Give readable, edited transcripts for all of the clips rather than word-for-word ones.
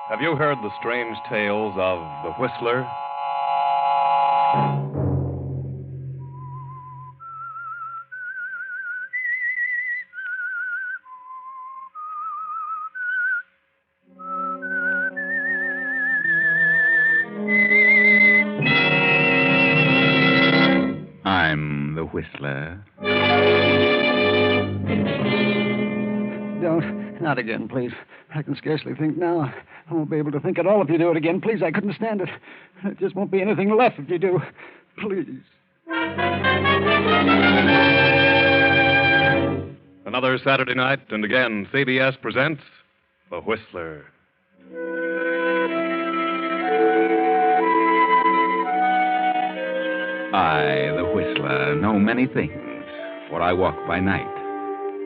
Have you heard the strange tales of the Whistler? I'm the Whistler. Don't. Not again, please. I can scarcely think now. I won't be able to think at all if you do it again. Please, I couldn't stand it. There just won't be anything left if you do. Please. Another Saturday night, and again, CBS presents The Whistler. I, the Whistler, know many things, for I walk by night.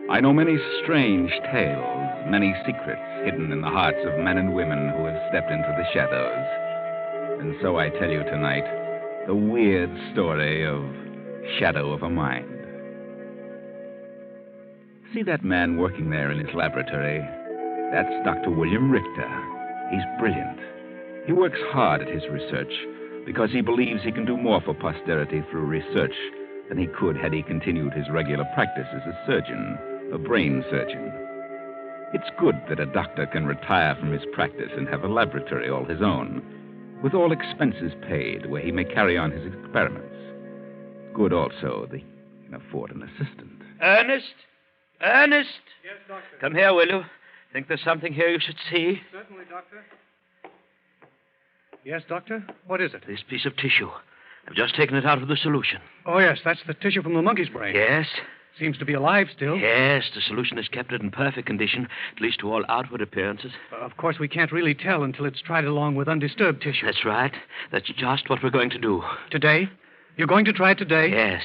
I know many strange tales, many secrets hidden in the hearts of men and women who have stepped into the shadows. And so I tell you tonight the weird story of Shadow of a Mind. See that man working there in his laboratory? That's Dr. William Richter. He's brilliant. He works hard at his research because he believes he can do more for posterity through research than he could had he continued his regular practice as a surgeon, a brain surgeon. It's good that a doctor can retire from his practice and have a laboratory all his own, with all expenses paid, where he may carry on his experiments. Good also that he can afford an assistant. Ernest? Ernest? Yes, Doctor. Come here, will you? Think there's something here you should see? Certainly, Doctor. Yes, Doctor? What is it? This piece of tissue. I've just taken it out of the solution. Oh, yes, that's the tissue from the monkey's brain. Yes? Seems to be alive still. Yes, the solution has kept it in perfect condition, at least to all outward appearances. Of course, we can't really tell until it's tried along with undisturbed tissue. That's right. That's just what we're going to do. Today? You're going to try it today? Yes.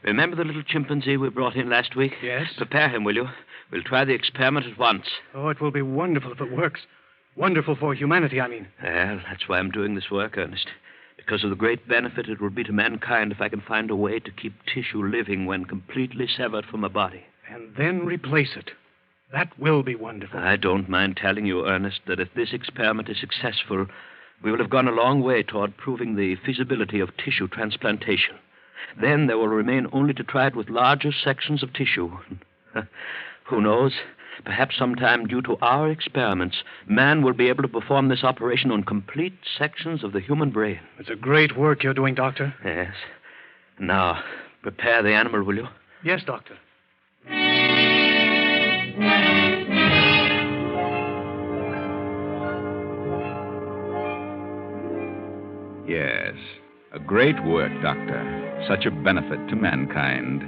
Remember the little chimpanzee we brought in last week? Yes. Prepare him, will you? We'll try the experiment at once. Oh, it will be wonderful if it works. Wonderful for humanity, I mean. Well, that's why I'm doing this work, Ernest. Because of the great benefit it will be to mankind if I can find a way to keep tissue living when completely severed from a body. And then replace it. That will be wonderful. I don't mind telling you, Ernest, that if this experiment is successful, we will have gone a long way toward proving the feasibility of tissue transplantation. Then there will remain only to try it with larger sections of tissue. Who knows? Perhaps sometime, due to our experiments, man will be able to perform this operation on complete sections of the human brain. It's a great work you're doing, Doctor. Yes. Now, prepare the animal, will you? Yes, Doctor. Yes, a great work, Doctor. Such a benefit to mankind.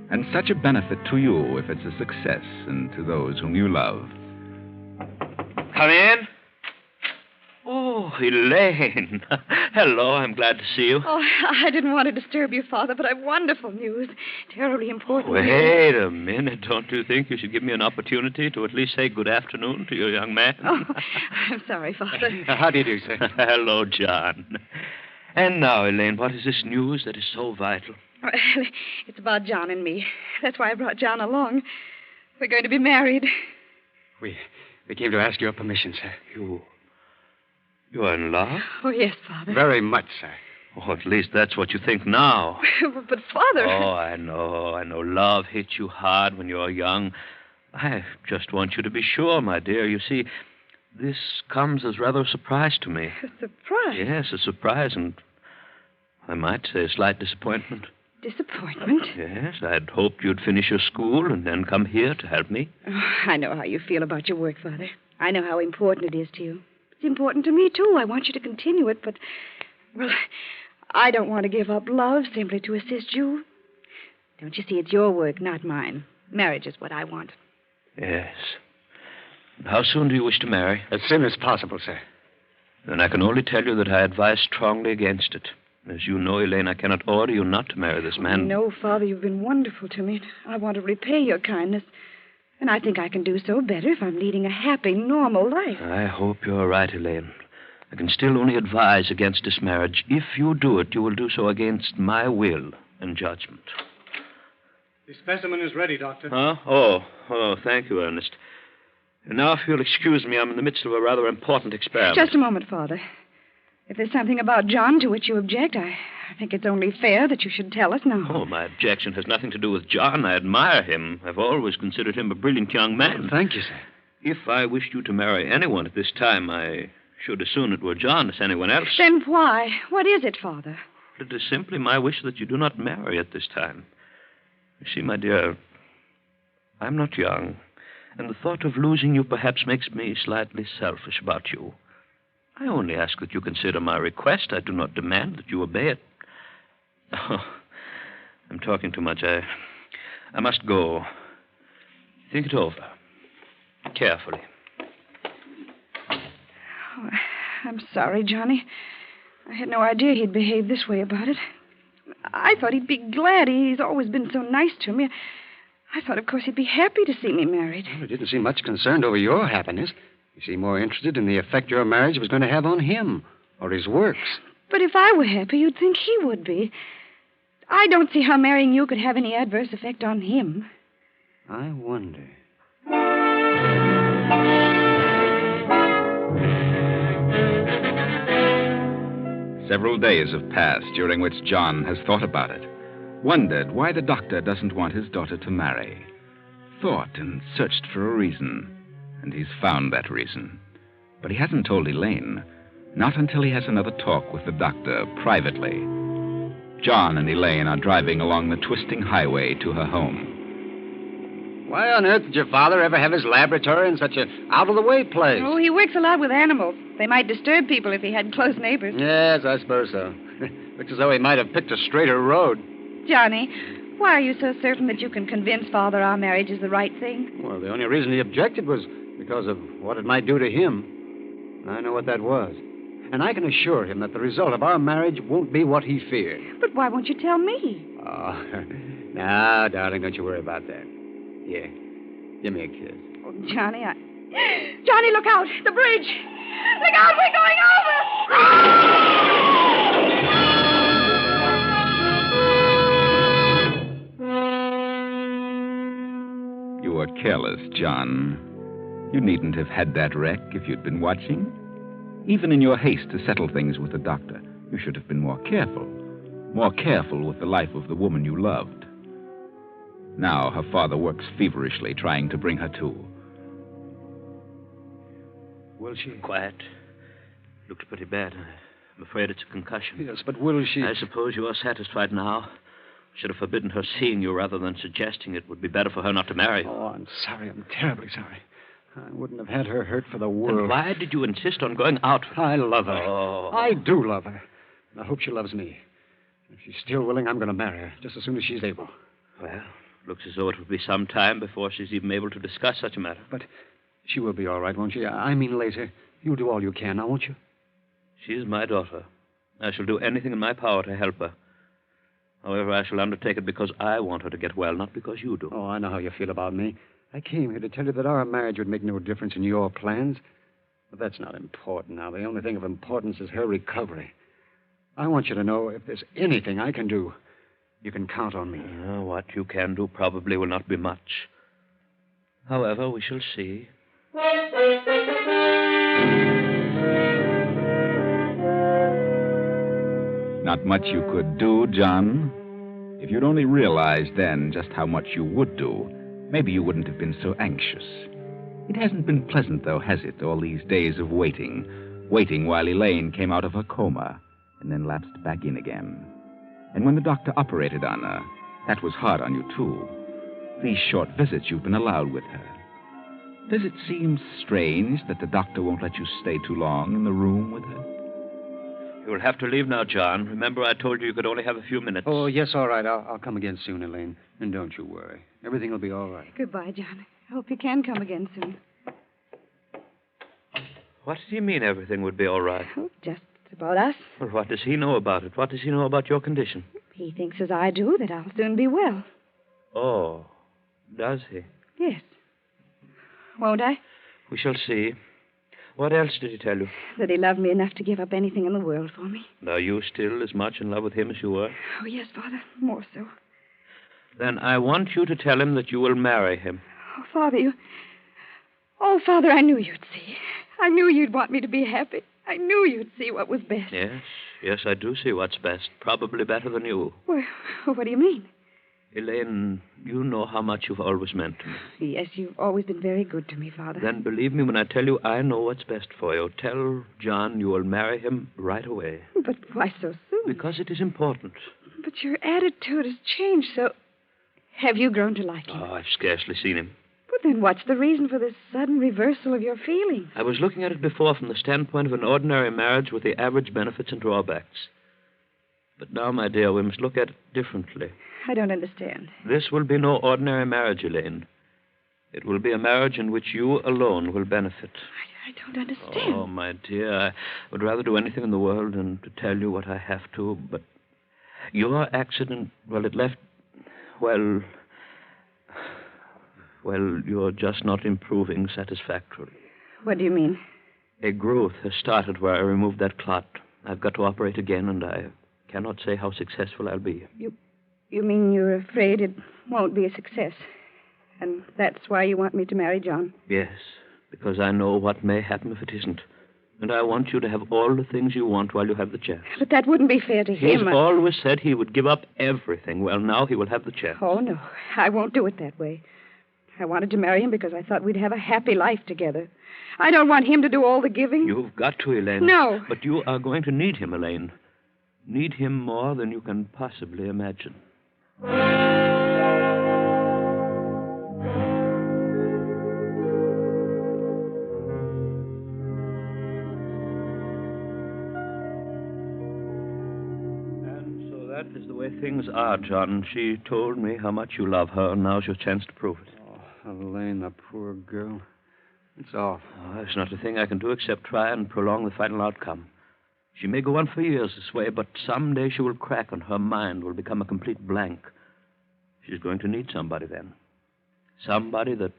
And such a benefit to you if it's a success, and to those whom you love. Come in. Oh, Elaine. Hello, I'm glad to see you. Oh, I didn't want to disturb you, Father, but I've wonderful news. Terribly important news. Wait a minute. Don't you think you should give me an opportunity to at least say good afternoon to your young man? Oh, I'm sorry, Father. How do you do, sir? Hello, John. And now, Elaine, what is this news that is so vital? Well, it's about John and me. That's why I brought John along. We're going to be married. We came to ask your permission, sir. You are in love? Oh, yes, Father. Very much, sir. Oh, at least that's what you think now. But, Father... Oh, I know. Love hits you hard when you're young. I just want you to be sure, my dear. You see, this comes as rather a surprise to me. A surprise? Yes, a surprise, and I might say a slight disappointment. Disappointment? Yes, I'd hoped you'd finish your school and then come here to help me. Oh, I know how you feel about your work, Father. I know how important it is to you. It's important to me, too. I want you to continue it, but, well, I don't want to give up love simply to assist you. Don't you see, it's your work, not mine. Marriage is what I want. Yes. How soon do you wish to marry? As soon as possible, sir. Then I can only tell you that I advise strongly against it. As you know, Elaine, I cannot order you not to marry this man. No, Father, you've been wonderful to me. I want to repay your kindness. And I think I can do so better if I'm leading a happy, normal life. I hope you're right, Elaine. I can still only advise against this marriage. If you do it, you will do so against my will and judgment. The specimen is ready, Doctor. Huh? Oh, thank you, Ernest. And now, if you'll excuse me, I'm in the midst of a rather important experiment. Just a moment, Father. If there's something about John to which you object, I think it's only fair that you should tell us now. Oh, my objection has nothing to do with John. I admire him. I've always considered him a brilliant young man. Thank you, sir. If I wished you to marry anyone at this time, I should as soon it were John as anyone else. Then why? What is it, Father? It is simply my wish that you do not marry at this time. You see, my dear, I'm not young, and the thought of losing you perhaps makes me slightly selfish about you. I only ask that you consider my request. I do not demand that you obey it. Oh, I'm talking too much. I must go. Think it over. Carefully. Oh, I'm sorry, Johnny. I had no idea he'd behave this way about it. I thought he'd be glad. He's always been so nice to me. I thought, of course, he'd be happy to see me married. Well, he didn't seem much concerned over your happiness. He seemed more interested in the effect your marriage was going to have on him or his works. But if I were happy, you'd think he would be. I don't see how marrying you could have any adverse effect on him. I wonder. Several days have passed during which John has thought about it, wondered why the doctor doesn't want his daughter to marry, thought and searched for a reason, and he's found that reason. But he hasn't told Elaine, not until he has another talk with the doctor privately. John and Elaine are driving along the twisting highway to her home. Why on earth did your father ever have his laboratory in such an out-of-the-way place? Oh, he works a lot with animals. They might disturb people if he had close neighbors. Yes, I suppose so. Looks as though he might have picked a straighter road. Johnny, why are you so certain that you can convince Father our marriage is the right thing? Well, the only reason he objected was because of what it might do to him. I know what that was. And I can assure him that the result of our marriage won't be what he feared. But why won't you tell me? Oh, now, darling, don't you worry about that. Here, give me a kiss. Oh, Johnny, Johnny, look out! The bridge! Look out! We're going over! You were careless, John. You needn't have had that wreck if you'd been watching. Even in your haste to settle things with the doctor, you should have been more careful. More careful with the life of the woman you loved. Now her father works feverishly trying to bring her to. Will she? Quiet. Looks pretty bad. I'm afraid it's a concussion. Yes, but will she? I suppose you are satisfied now. Should have forbidden her seeing you rather than suggesting it would be better for her not to marry you. Oh, I'm sorry. I'm terribly sorry. I wouldn't have had her hurt for the world. Then why did you insist on going out? I love her. Oh. I do love her. And I hope she loves me. If she's still willing, I'm going to marry her just as soon as she's able. Well, looks as though it would be some time before she's even able to discuss such a matter. But she will be all right, won't she? I mean later. You'll do all you can now, won't you? She is my daughter. I shall do anything in my power to help her. However, I shall undertake it because I want her to get well, not because you do. Oh, I know how you feel about me. I came here to tell you that our marriage would make no difference in your plans. But that's not important now. The only thing of importance is her recovery. I want you to know if there's anything I can do, you can count on me. What you can do probably will not be much. However, we shall see. Not much you could do, John. If you'd only realized then just how much you would do, maybe you wouldn't have been so anxious. It hasn't been pleasant, though, has it, all these days of waiting while Elaine came out of her coma and then lapsed back in again. And when the doctor operated on her, that was hard on you, too. These short visits you've been allowed with her. Does it seem strange that the doctor won't let you stay too long in the room with her? You'll have to leave now, John. Remember, I told you could only have a few minutes. Oh, yes, all right. I'll come again soon, Elaine. And don't you worry. Everything will be all right. Goodbye, Johnny. I hope you can come again soon. What does he mean everything would be all right? Oh, just about us. Well, what does he know about it? What does he know about your condition? He thinks as I do that I'll soon be well. Oh, does he? Yes. Won't I? We shall see. What else did he tell you? That he loved me enough to give up anything in the world for me. And are you still as much in love with him as you were? Oh, yes, Father. More so. Then I want you to tell him that you will marry him. Oh, Father, Oh, Father, I knew you'd see. I knew you'd want me to be happy. I knew you'd see what was best. Yes, I do see what's best. Probably better than you. Well, what do you mean? Elaine, you know how much you've always meant to me. Yes, you've always been very good to me, Father. Then believe me when I tell you I know what's best for you. Tell John you will marry him right away. But why so soon? Because it is important. But your attitude has changed, so... Have you grown to like him? Oh, I've scarcely seen him. But then what's the reason for this sudden reversal of your feelings? I was looking at it before from the standpoint of an ordinary marriage with the average benefits and drawbacks. But now, my dear, we must look at it differently. I don't understand. This will be no ordinary marriage, Elaine. It will be a marriage in which you alone will benefit. I don't understand. Oh, my dear, I would rather do anything in the world than to tell you what I have to, but your accident, well, it left, well, you're just not improving satisfactorily. What do you mean? A growth has started where I removed that clot. I've got to operate again, and I cannot say how successful I'll be. You mean you're afraid it won't be a success? And that's why you want me to marry John? Yes, because I know what may happen if it isn't. And I want you to have all the things you want while you have the chance. But that wouldn't be fair to He's him. always said he would give up everything. Well, now he will have the chance. Oh, no. I won't do it that way. I wanted to marry him because I thought we'd have a happy life together. I don't want him to do all the giving. You've got to, Elaine. No. But you are going to need him, Elaine. Need him more than you can possibly imagine. And so that is the way things are, John. She told me how much you love her, and now's your chance to prove it. Oh, Elaine, the poor girl. It's awful. Oh, there's not a thing I can do except try and prolong the final outcome. She may go on for years this way, but someday she will crack and her mind will become a complete blank. She's going to need somebody then. Somebody that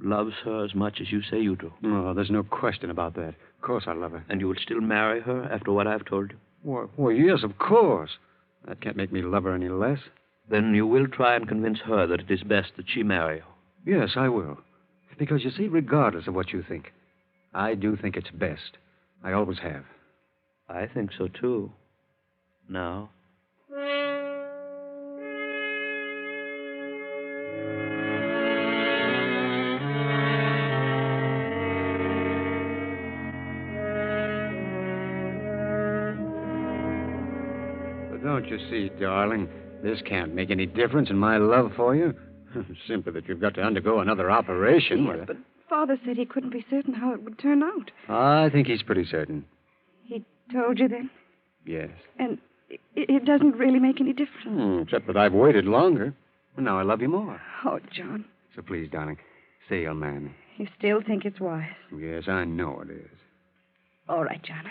loves her as much as you say you do. Oh, there's no question about that. Of course I love her. And you will still marry her after what I've told you? Well, yes, of course. That can't make me love her any less. Then you will try and convince her that it is best that she marry you. Yes, I will. Because, you see, regardless of what you think, I do think it's best. I always have. I think so, too. Now. But don't you see, darling, this can't make any difference in my love for you. Simply that you've got to undergo another operation. Yes, but Father said he couldn't be certain how it would turn out. I think he's pretty certain. He told you then? Yes. And it doesn't really make any difference. Except that I've waited longer. And now I love you more. Oh, John. So please, darling, say you'll marry me. You still think it's wise? Yes, I know it is. All right, John.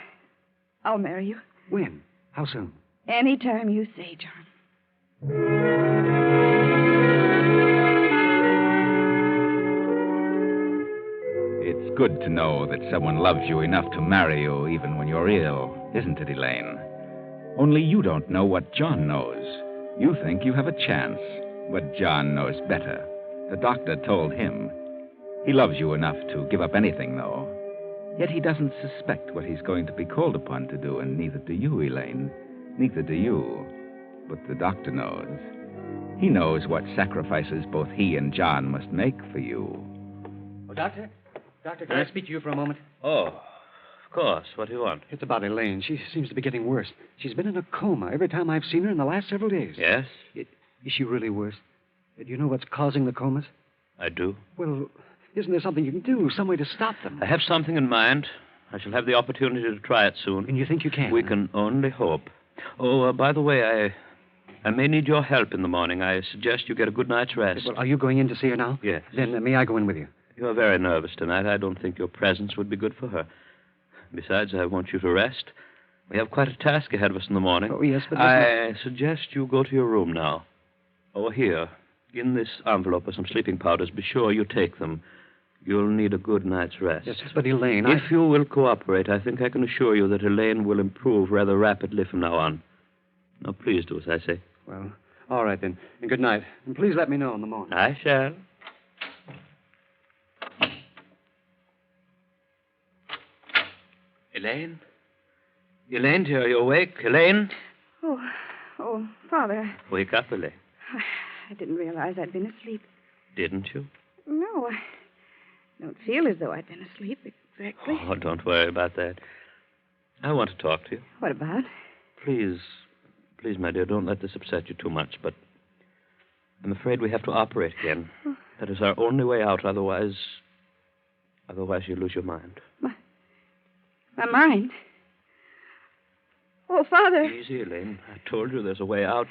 I'll marry you. When? How soon? Any time you say, John. It's good to know that someone loves you enough to marry you even when you're ill, isn't it, Elaine? Only you don't know what John knows. You think you have a chance, but John knows better. The doctor told him. He loves you enough to give up anything, though. Yet he doesn't suspect what he's going to be called upon to do, and neither do you, Elaine. Neither do you. But the doctor knows. He knows what sacrifices both he and John must make for you. Oh, Doctor? Doctor, can I speak to you for a moment? Oh, of course. What do you want? It's about Elaine. She seems to be getting worse. She's been in a coma every time I've seen her in the last several days. Yes? Is she really worse? Do you know what's causing the comas? I do. Well, isn't there something you can do, some way to stop them? I have something in mind. I shall have the opportunity to try it soon. And you think you can? We can only hope. Oh, by the way, I may need your help in the morning. I suggest you get a good night's rest. Well, are you going in to see her now? Yes. Then may I go in with you? You're very nervous tonight. I don't think your presence would be good for her. Besides, I want you to rest. We have quite a task ahead of us in the morning. Oh, yes, but... I suggest you go to your room now. Oh, here. In this envelope are some sleeping powders. Be sure you take them. You'll need a good night's rest. Yes, but Elaine, If you will cooperate, I think I can assure you that Elaine will improve rather rapidly from now on. Now, please do as I say. Well, all right, then. And good night. And please let me know in the morning. I shall. Elaine? Elaine, dear, are you awake? Elaine? Oh, Father. Wake up, Elaine. I didn't realize I'd been asleep. Didn't you? No, I don't feel as though I'd been asleep exactly. Oh, don't worry about that. I want to talk to you. What about? Please, my dear, don't let this upset you too much, but I'm afraid we have to operate again. That is our only way out, otherwise you lose your mind. My mind? Oh, Father. Easy, Elaine. I told you there's a way out.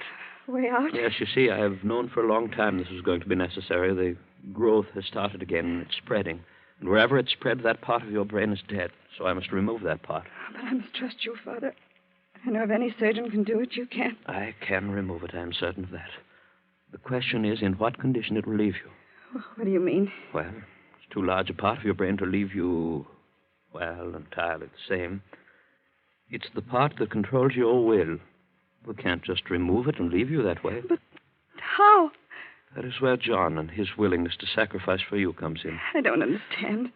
Way out? Yes, you see, I've known for a long time this was going to be necessary. The growth has started again, and it's spreading. And wherever it's spread, that part of your brain is dead. So I must remove that part. But I must trust you, Father. I know if any surgeon can do it, you can. I can remove it, I'm certain of that. The question is in what condition it will leave you. What do you mean? Well, it's too large a part of your brain to leave you, well, entirely the same. It's the part that controls your will. We can't just remove it and leave you that way. But how? That is where John and his willingness to sacrifice for you comes in. I don't understand.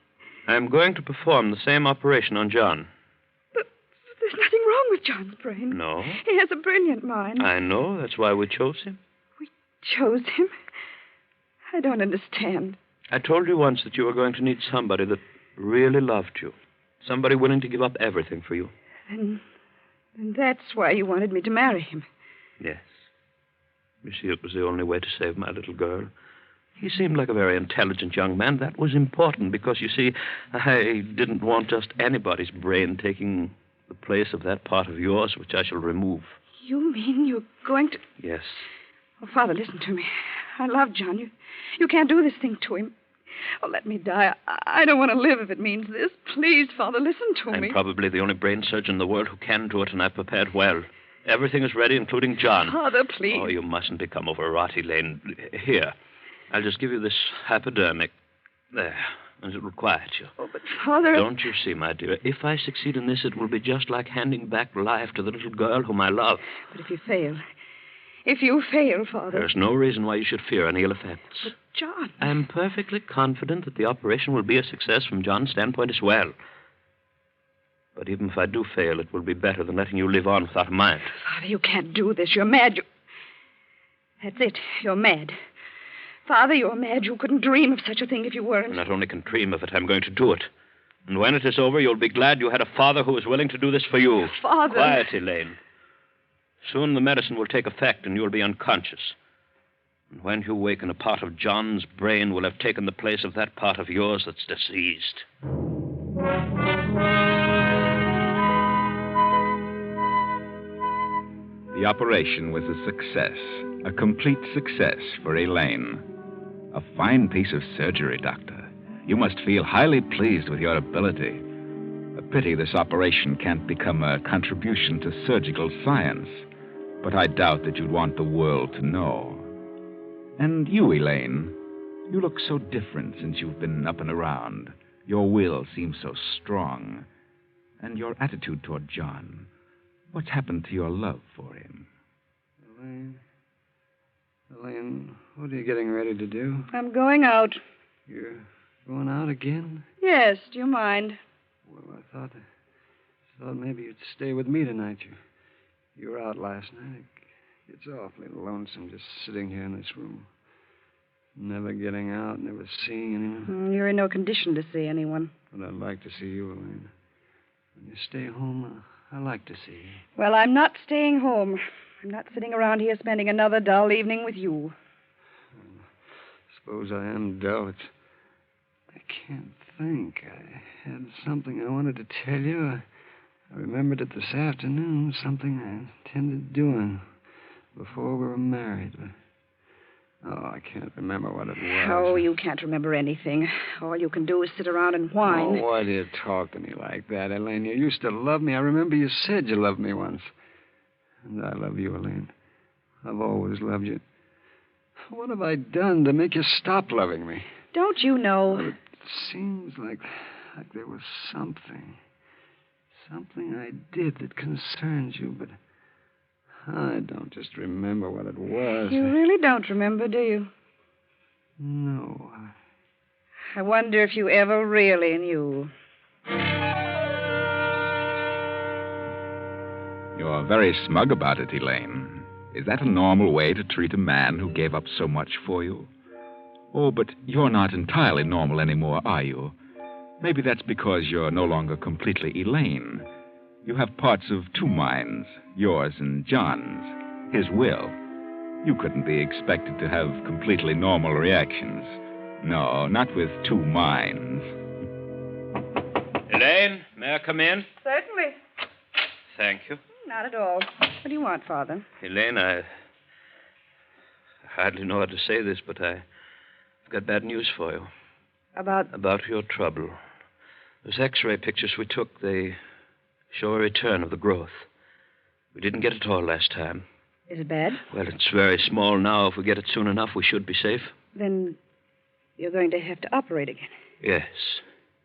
I'm going to perform the same operation on John. But there's nothing wrong with John's brain. No? He has a brilliant mind. I know. That's why we chose him. We chose him? I don't understand. I told you once that you were going to need somebody that really loved you. Somebody willing to give up everything for you. And that's why you wanted me to marry him. Yes. You see, it was the only way to save my little girl. He seemed like a very intelligent young man. That was important because, you see, I didn't want just anybody's brain taking the place of that part of yours which I shall remove. You mean you're going to... Yes. Oh, Father, listen to me. I love John. You can't do this thing to him. Oh, let me die. I don't want to live if it means this. Please, Father, listen to me. I'm probably the only brain surgeon in the world who can do it, and I've prepared well. Everything is ready, including John. Father, please. Oh, you mustn't become overwrought, Elaine. Here, I'll just give you this hypodermic. There, and it will quiet you. Oh, but Father... Don't you see, my dear, if I succeed in this, it will be just like handing back life to the little girl whom I love. But if you fail, Father... There's no reason why you should fear any ill effects. But John... I'm perfectly confident that the operation will be a success from John's standpoint as well. But even if I do fail, it will be better than letting you live on without a mind. Father, you can't do this. You're mad. That's it. You're mad. Father, you're mad. You couldn't dream of such a thing if you weren't. I not only can dream of it, I'm going to do it. And when it is over, you'll be glad you had a father who was willing to do this for you. Father... Quiet, Elaine. Soon the medicine will take effect and you'll be unconscious. And when you waken, a part of John's brain will have taken the place of that part of yours that's diseased. The operation was a success, a complete success for Elaine. A fine piece of surgery, Doctor. You must feel highly pleased with your ability. A pity this operation can't become a contribution to surgical science, but I doubt that you'd want the world to know. And you, Elaine, you look so different since you've been up and around. Your will seems so strong. And your attitude toward John. What's happened to your love for him? Elaine, what are you getting ready to do? I'm going out. You're going out again? Yes, do you mind? Well, I thought maybe you'd stay with me tonight. You were out last night. It's awfully lonesome just sitting here in this room. Never getting out, never seeing anyone. You're in no condition to see anyone. But I'd like to see you, Elaine. When you stay home, I like to see you. Well, I'm not staying home. I'm not sitting around here spending another dull evening with you. Suppose I am dull. I can't think. I had something I wanted to tell you. I remembered it this afternoon, something I intended doing before we were married. But, I can't remember what it was. Oh, you can't remember anything. All you can do is sit around and whine. Oh, why do you talk to me like that, Elaine? You used to love me. I remember you said you loved me once. And I love you, Elaine. I've always loved you. What have I done to make you stop loving me? Don't you know? Well, it seems like there was something I did that concerns you, but I don't just remember what it was. You really don't remember, do you? No. I wonder if you ever really knew. You're very smug about it, Elaine. Is that a normal way to treat a man who gave up so much for you? Oh, but you're not entirely normal anymore, are you? Maybe that's because you're no longer completely Elaine. You have parts of two minds, yours and John's, his will. You couldn't be expected to have completely normal reactions. No, not with two minds. Elaine, may I come in? Certainly. Thank you. Not at all. What do you want, Father? Elaine, I hardly know how to say this, but I've got bad news for you. About your trouble. Those X-ray pictures we took, they show a return of the growth. We didn't get it all last time. Is it bad? Well, it's very small now. If we get it soon enough, we should be safe. Then you're going to have to operate again. Yes,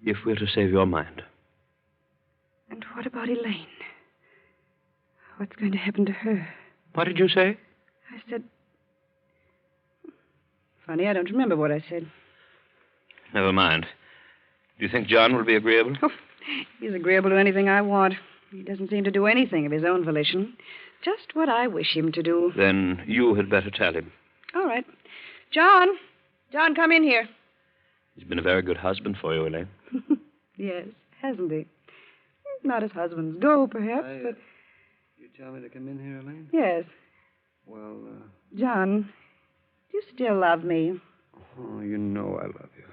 if we're to save your mind. And what about Elaine? What's going to happen to her? What did you say? I said... Funny, I don't remember what I said. Never mind. Do you think John will be agreeable? Oh, he's agreeable to anything I want. He doesn't seem to do anything of his own volition. Just what I wish him to do. Then you had better tell him. All right. John! John, come in here. He's been a very good husband for you, Elaine. Yes, hasn't he? Not as husbands go, perhaps, but... You tell me to come in here, Elaine? Yes. Well, John, do you still love me? Oh, you know I love you.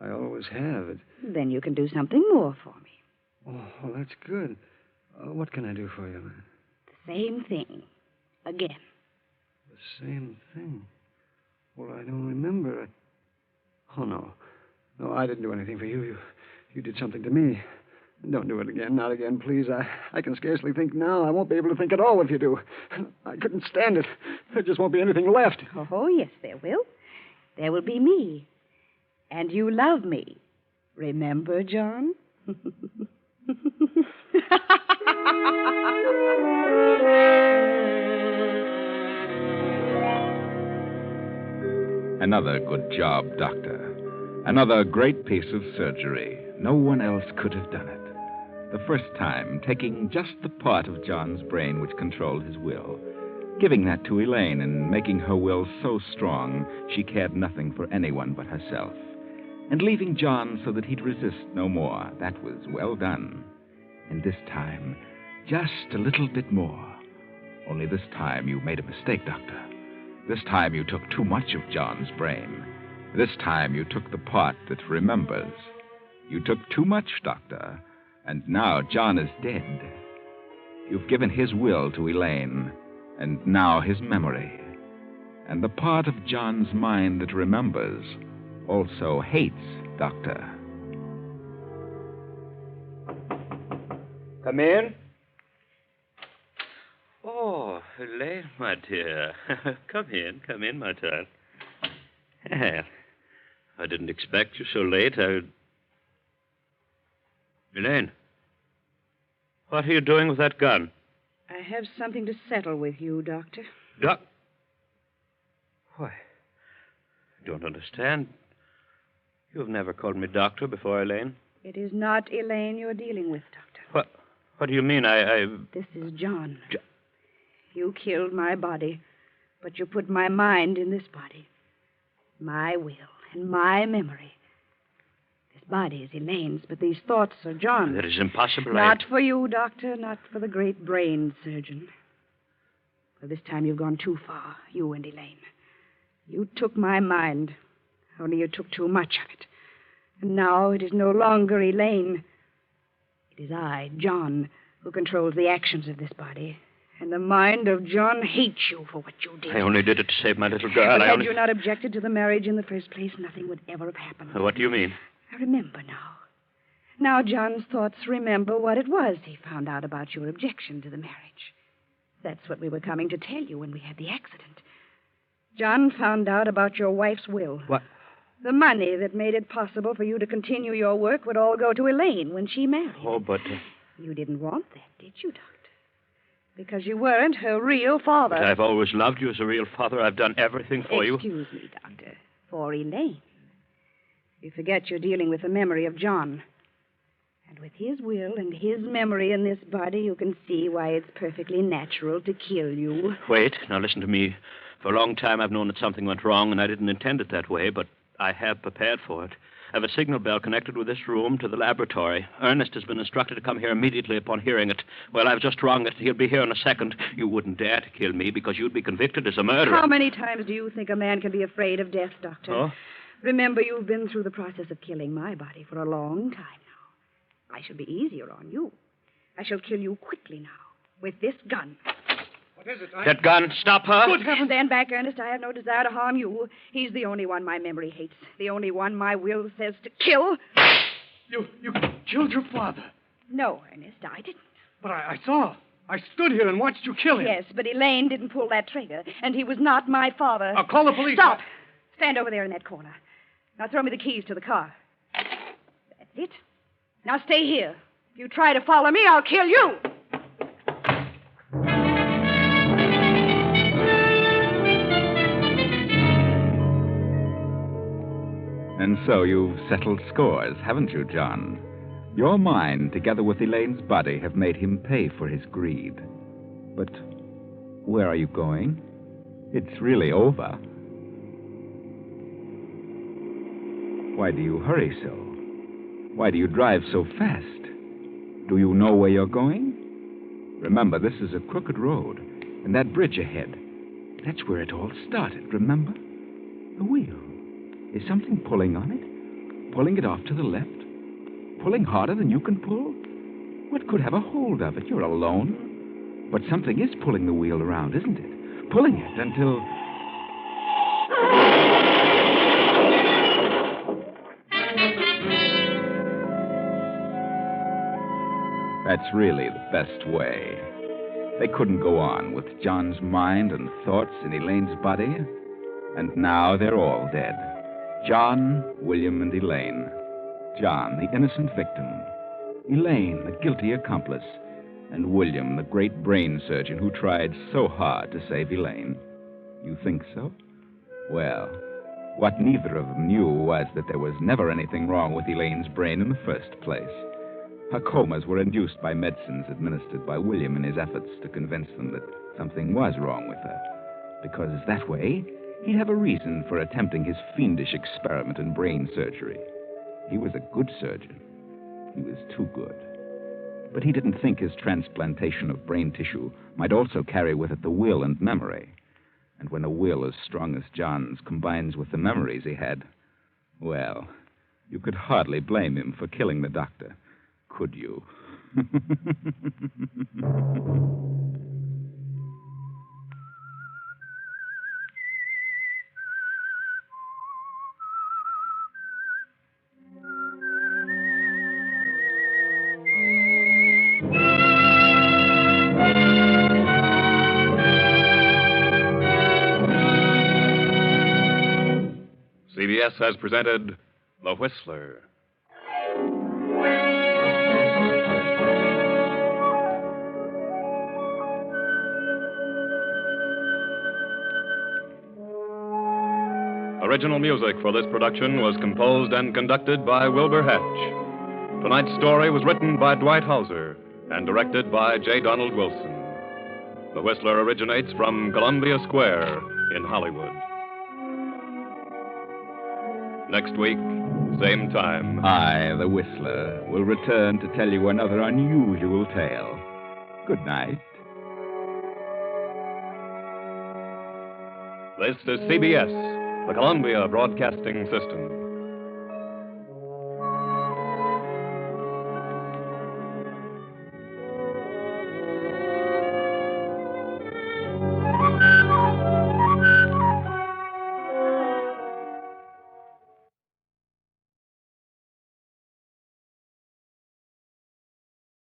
I always have. Then you can do something more for me. Oh, well, that's good. What can I do for you, Elaine? The same thing. Again. The same thing? Well, I don't remember. Oh, no. No, I didn't do anything for you. You did something to me. Don't do it again. Not again, please. I can scarcely think now. I won't be able to think at all if you do. I couldn't stand it. There just won't be anything left. Oh, yes, there will. There will be me. And you love me. Remember, John? Another good job, Doctor. Another great piece of surgery. No one else could have done it. The first time, taking just the part of John's brain which controlled his will, giving that to Elaine and making her will so strong she cared nothing for anyone but herself, and leaving John so that he'd resist no more. That was well done. And this time, just a little bit more. Only this time you made a mistake, Doctor. This time you took too much of John's brain. This time you took the part that remembers. You took too much, Doctor, and now John is dead. You've given his will to Elaine, and now his memory. And the part of John's mind that remembers also hates Doctor. Come in. Oh, Elaine, my dear. Come in, my child. Well, I didn't expect you so late. Elaine, what are you doing with that gun? I have something to settle with you, Doctor. Why, I don't understand. You've never called me doctor before, Elaine. It is not Elaine you're dealing with, Doctor. What do you mean? This is John. You killed my body, but you put my mind in this body. My will and my memory. This body is Elaine's, but these thoughts are John's. That is impossible. Not for you, Doctor, not for the great brain surgeon. Well, this time you've gone too far, you and Elaine. You took my mind, only you took too much of it. And now it is no longer Elaine. It is I, John, who controls the actions of this body. And the mind of John hates you for what you did. I only did it to save my little girl. But had you not objected to the marriage in the first place, nothing would ever have happened. What do you mean? I remember now. Now John's thoughts remember what it was he found out about your objection to the marriage. That's what we were coming to tell you when we had the accident. John found out about your wife's will. What? The money that made it possible for you to continue your work would all go to Elaine when she married. Oh, but... You didn't want that, did you, Doctor? Because you weren't her real father. But I've always loved you as a real father. I've done everything for you. Excuse me, Doctor. For Elaine. You forget you're dealing with the memory of John. And with his will and his memory in this body, you can see why it's perfectly natural to kill you. Wait, now listen to me. For a long time, I've known that something went wrong, and I didn't intend it that way, but I have prepared for it. I have a signal bell connected with this room to the laboratory. Ernest has been instructed to come here immediately upon hearing it. Well, I've just rung it. He'll be here in a second. You wouldn't dare to kill me because you'd be convicted as a murderer. How many times do you think a man can be afraid of death, Doctor? Oh? Remember, you've been through the process of killing my body for a long time now. I shall be easier on you. I shall kill you quickly now with this gun. What is it? That gun, stop her. Good heavens. Stand back, Ernest. I have no desire to harm you. He's the only one my memory hates. The only one my will says to kill. You killed your father. No, Ernest, I didn't. But I saw. I stood here and watched you kill him. Yes, but Elaine didn't pull that trigger, and he was not my father. I'll call the police. Stop. Stand over there in that corner. Now throw me the keys to the car. That's it. Now stay here. If you try to follow me, I'll kill you. And so you've settled scores, haven't you, John? Your mind, together with Elaine's body, have made him pay for his greed. But where are you going? It's really over. Why do you hurry so? Why do you drive so fast? Do you know where you're going? Remember, this is a crooked road, and that bridge ahead, that's where it all started, remember? The wheel. Is something pulling on it? Pulling it off to the left? Pulling harder than you can pull? What could have a hold of it? You're alone. But something is pulling the wheel around, isn't it? Pulling it until... That's really the best way. They couldn't go on with John's mind and thoughts in Elaine's body, and now they're all dead. John, William, and Elaine. John, the innocent victim. Elaine, the guilty accomplice. And William, the great brain surgeon who tried so hard to save Elaine. You think so? Well, what neither of them knew was that there was never anything wrong with Elaine's brain in the first place. Her comas were induced by medicines administered by William in his efforts to convince them that something was wrong with her. Because that way, he'd have a reason for attempting his fiendish experiment in brain surgery. He was a good surgeon. He was too good. But he didn't think his transplantation of brain tissue might also carry with it the will and memory. And when a will as strong as John's combines with the memories he had, well, you could hardly blame him for killing the doctor, could you? CBS has presented The Whistler. Original music for this production was composed and conducted by Wilbur Hatch. Tonight's story was written by Dwight Hauser and directed by J. Donald Wilson. The Whistler originates from Columbia Square in Hollywood. Next week, same time. I, the Whistler, will return to tell you another unusual tale. Good night. This is CBS, the Columbia Broadcasting System.